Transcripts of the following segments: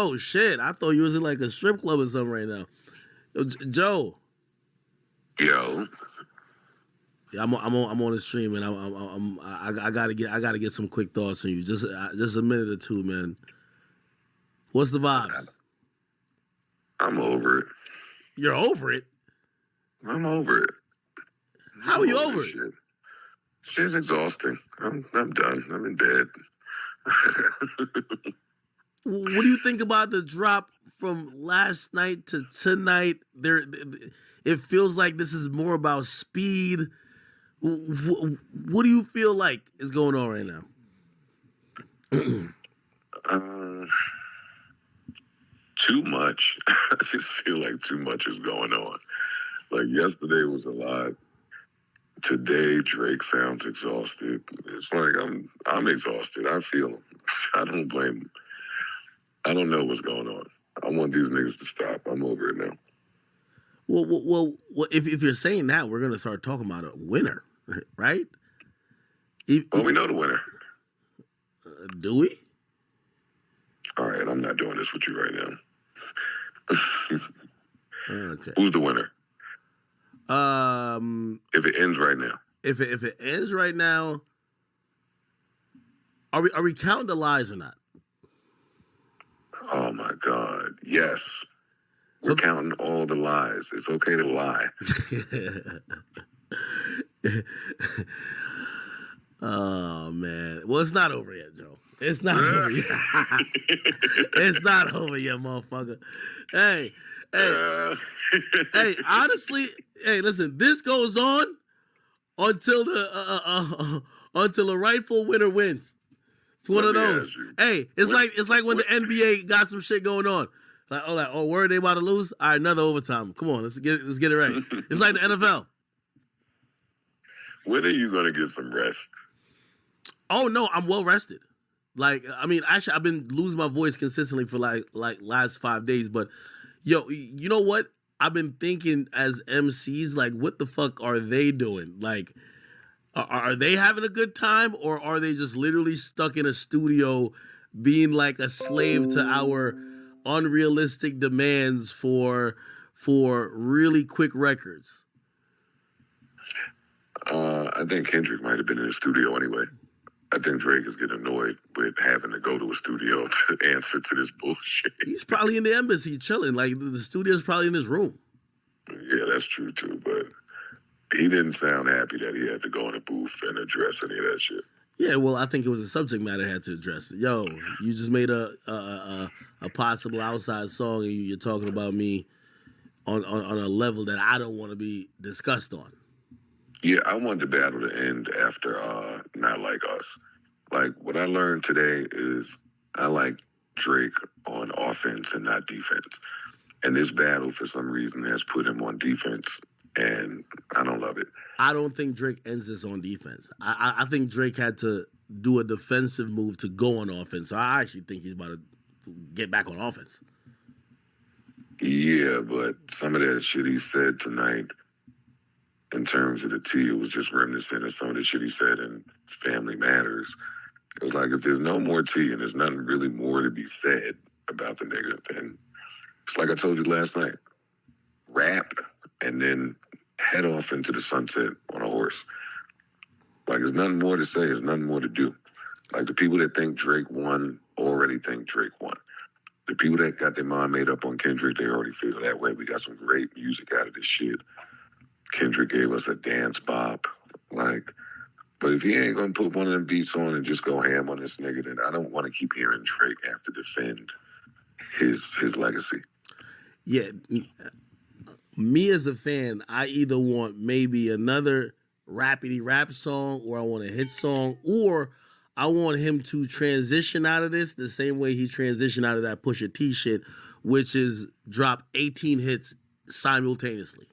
Oh shit! I thought you was in like a strip club or something right now. Joe. Yo. Yeah, I'm on the stream, and I gotta get some quick thoughts on you. Just a minute or two, man. What's the vibes? I'm over it. You're over it? I'm over it. How are you over it? Shit's exhausting. I'm done. I'm in bed. What do you think about the drop from last night to tonight? It feels like this is more about speed. What do you feel like is going on right now? Too much. I just feel like too much is going on. Like yesterday was a lot. Today Drake sounds exhausted. It's like I'm exhausted. I feel him. I don't blame him. I don't know what's going on. I want these niggas to stop. I'm over it now. Well, if you're saying that, we're gonna start talking about a winner, right? We know the winner. Do we? All right, I'm not doing this with you right now. Okay. Who's the winner? If it ends right now. If it ends right now, are we counting the lies or not? Oh my God! Yes, we're counting all the lies. It's okay to lie. Oh man! Well, it's not over yet, Joe. It's not over yet. It's not over yet, motherfucker. Hey. Hey, honestly, hey, listen, this goes on until the rightful winner wins. It's one of those. Hey, it's like when the NBA got some shit going on. Oh, word, they about to lose? All right, another overtime. Come on, let's get it right. It's like the NFL. When are you gonna get some rest? Oh no, I'm well rested. Like, I mean, actually, I've been losing my voice consistently for like last 5 days, but yo, you know what? I've been thinking as MCs, like, what the fuck are they doing? Like, are they having a good time, or are they just literally stuck in a studio being like a slave to our unrealistic demands for really quick records? I think Kendrick might have been in the studio anyway. I think Drake is getting annoyed with having to go to a studio to answer to this bullshit. He's probably in the embassy chilling. Like, the studio's probably in his room. Yeah, that's true too. But he didn't sound happy that he had to go in a booth and address any of that shit. Yeah, well, I think it was a subject matter I had to address. Yo, you just made a possible outside song, and you're talking about me on a level that I don't want to be discussed on. Yeah, I want the battle to end after Not Like Us. Like, what I learned today is I like Drake on offense and not defense. And this battle, for some reason, has put him on defense, and I don't love it. I don't think Drake ends this on defense. I think Drake had to do a defensive move to go on offense. So I actually think he's about to get back on offense. Yeah, but some of that shit he said tonight, in terms of the T, it was just reminiscent of some of the shit he said in Family Matters. It was like, if there's no more T and there's nothing really more to be said about the nigga, then it's like I told you last night. Rap and then head off into the sunset on a horse. Like, there's nothing more to say. There's nothing more to do. Like, the people that think Drake won already think Drake won. The people that got their mind made up on Kendrick, they already feel that way. We got some great music out of this shit. Kendrick gave us a dance bop. Like, but if he ain't gonna put one of them beats on and just go ham on this nigga, then I don't want to keep hearing Drake have to defend his legacy. Yeah, me as a fan, I either want maybe another rapidy rap song, or I want a hit song, or I want him to transition out of this the same way he transitioned out of that Pusha T shit, which is drop 18 hits simultaneously.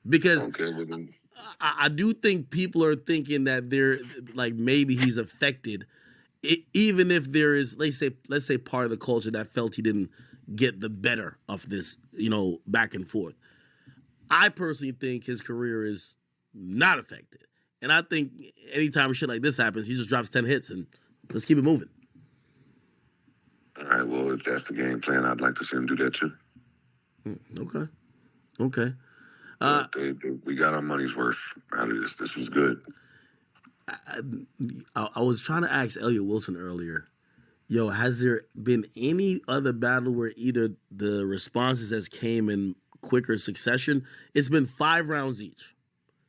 Because I do think people are thinking that they're like, maybe he's affected, even if there is, let's say part of the culture that felt he didn't get the better of this, back and forth. I personally think his career is not affected. And I think anytime shit like this happens, he just drops 10 hits and let's keep it moving. well, if that's the game plan, I'd like to see him do that too. Okay. We got our money's worth out of this. This was good. I was trying to ask Elliot Wilson earlier. Yo, has there been any other battle where either the responses has came in quicker succession? It's been 5 rounds each.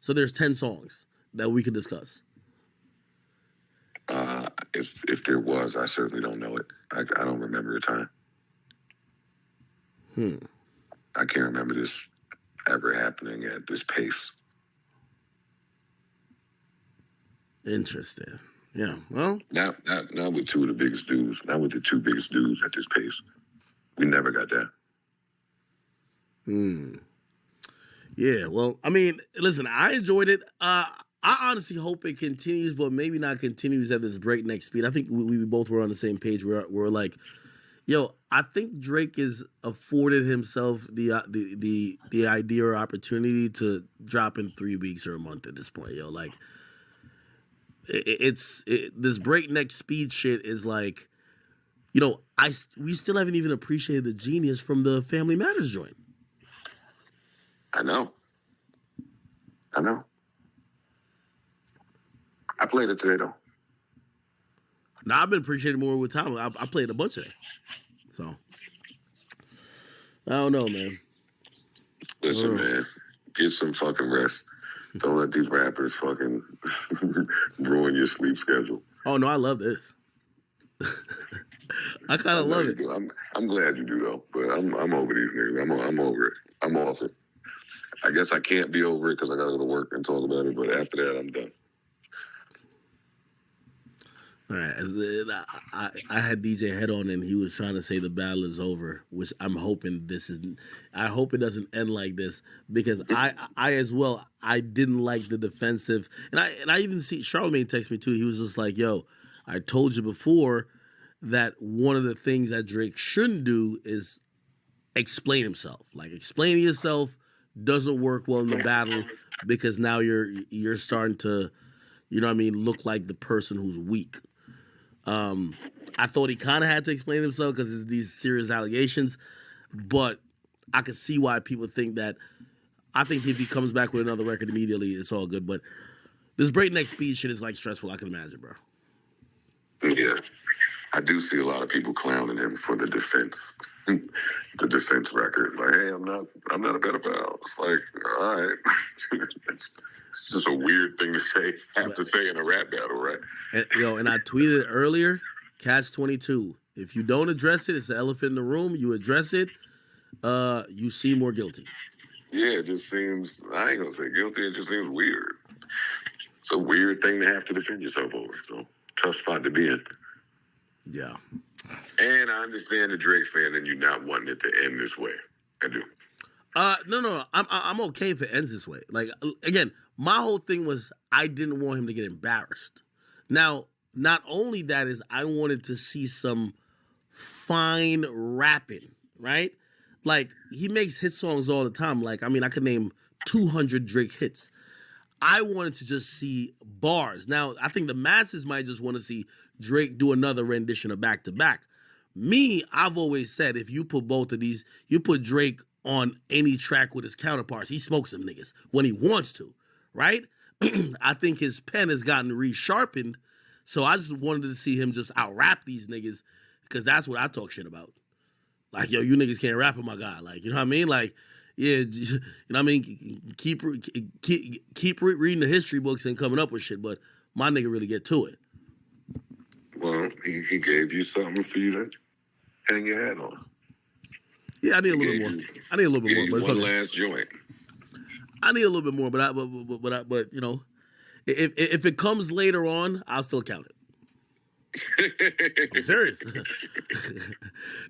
So there's 10 songs that we could discuss. If there was, I certainly don't know it. I don't remember a time. I can't remember this ever happening at this pace. Interesting. Yeah. Well, not with two of the biggest dudes. Not with the 2 biggest dudes at this pace. We never got that. Yeah. Well, I mean, listen, I enjoyed it. I honestly hope it continues, but maybe not continues at this breakneck speed. I think we both were on the same page. We're like, yo, I think Drake has afforded himself the idea or opportunity to drop in 3 weeks or a month at this point. Yo, like, this breakneck speed shit is like, you know, we still haven't even appreciated the genius from the Family Matters joint. I know. I played it today, though. Now, I've been appreciating more with time. I played a bunch of it. So, I don't know, man. Listen, man, get some fucking rest. Don't let these rappers fucking ruin your sleep schedule. Oh, no, I love this. I kind of love it. I'm glad you do, though. But I'm over these niggas. I'm over it. I'm off it. I guess I can't be over it because I got to go to work and talk about it. But after that, I'm done. All right, I had DJ Head on and he was trying to say the battle is over, which I'm hoping I hope it doesn't end like this because I as well, I didn't like the defensive, and I even see Charlamagne text me too. He was just like, "Yo, I told you before that one of the things that Drake shouldn't do is explain himself. Like explaining yourself doesn't work well in the battle because now you're starting to, you know what I mean, look like the person who's weak." I thought he kind of had to explain himself because it's these serious allegations, but I could see why people think that. I think if he comes back with another record immediately, it's all good. But this breakneck speed shit is like stressful. I can imagine, bro. Yeah, I do see a lot of people clowning him for the defense record. Like, hey, I'm not a pedophile. It's like, all right. It's just a weird thing to have to say in a rap battle, right? And I tweeted it earlier, Catch 22. If you don't address it, it's the elephant in the room. You address it, you seem more guilty. Yeah, it just seems, I ain't gonna say guilty, it just seems weird. It's a weird thing to have to defend yourself over. So, tough spot to be in. Yeah. And I understand the Drake fan and you not wanting it to end this way. I do. No. I'm okay if it ends this way. Like, again, my whole thing was I didn't want him to get embarrassed. Now, not only that is I wanted to see some fine rapping, right? Like, he makes hit songs all the time. Like, I mean, I could name 200 Drake hits. I wanted to just see bars. Now, I think the masses might just want to see Drake do another rendition of Back to Back. Me, I've always said if you put both of these, you put Drake on any track with his counterparts, he smokes them niggas when he wants to, right? I think his pen has gotten resharpened, so I just wanted to see him just out-rap these niggas because that's what I talk shit about. Like, yo, you niggas can't rap with my guy. Like, you know what I mean? Like, yeah, you know what I mean? Keep reading the history books and coming up with shit, but my nigga really get to it. Well, he gave you something for you to hang your hat on. Yeah, I need a little bit more. I need a little bit more. But one last joint. I need a little bit more, but you know, if it comes later on, I'll still count it. I'm serious.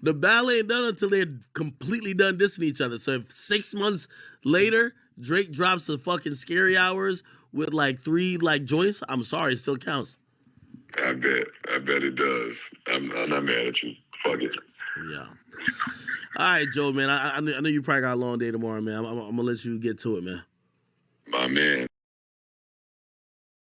The battle ain't done until they're completely done dissing each other. So if 6 months later Drake drops the fucking Scary Hours with like 3 like joints, I'm sorry, it still counts. I bet it does. I'm not mad at you. Fuck it. Yeah. All right, Joe, man. I know you probably got a long day tomorrow, man. I'm gonna let you get to it, man. My man.